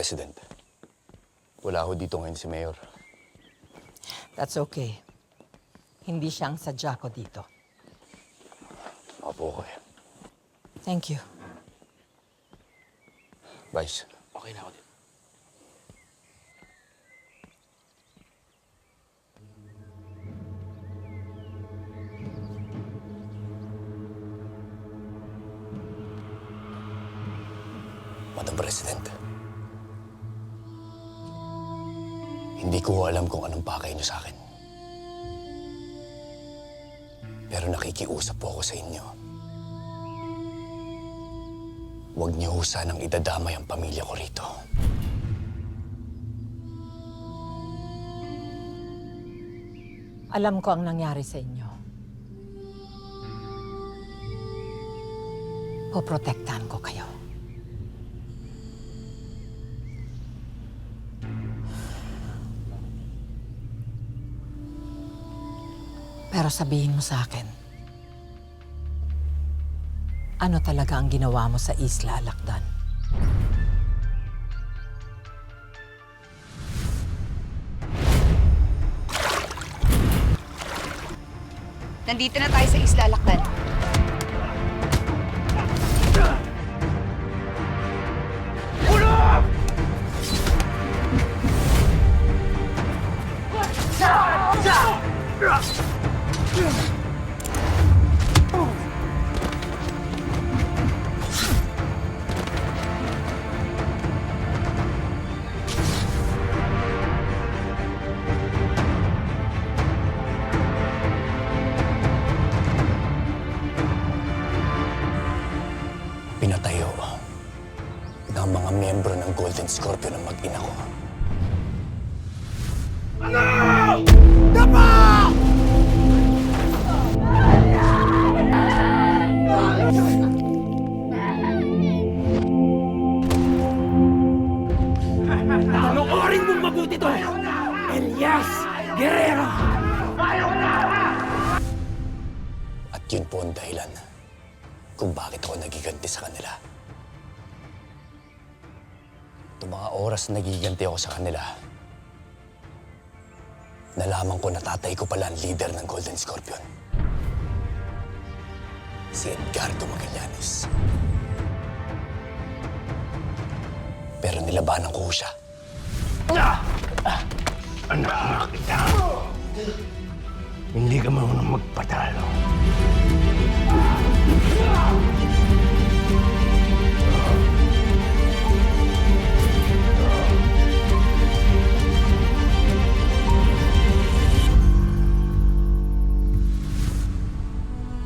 President. Wala ho dito ngayon si Mayor. That's okay. Hindi siyang sadya ko dito. Opo ko eh. Thank you. Vice. Okay na ako dito. Madam President. Hindi ko alam kung anong pakay niyo sa akin. Pero nakikiusap po ako sa inyo. Huwag niyo ho sanang idadamay ang pamilya ko rito. Alam ko ang nangyari sa inyo. Poprotektahan ko kayo. Pero sabihin mo sa akin, ano talaga ang ginawa mo sa Isla Alakdan? Nandito na tayo sa Isla Alakdan. Pinatayo ng mga miyembro ng Golden Scorpion ang mag-ina ko. Panoorin mong mabuti to! Elias Guerrero! At yun po ang dahilan kung bakit ako nagiganti sa kanila. Itong mga oras na nagiganti ako sa kanila, nalaman ko na tatay ko pala ang leader ng Golden Scorpion. Si Edgardo Magallanes. Pero nilabanan ko siya. Anak kita! Hindi ka marunong magpatalo.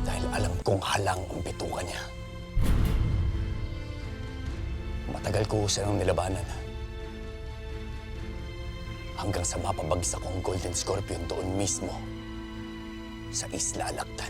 Dahil alam kong halang ang bituka niya. Matagal ko silang nilabanan. Hanggang sa mapabagsak kong Golden Scorpion doon mismo sa Isla Alakdan.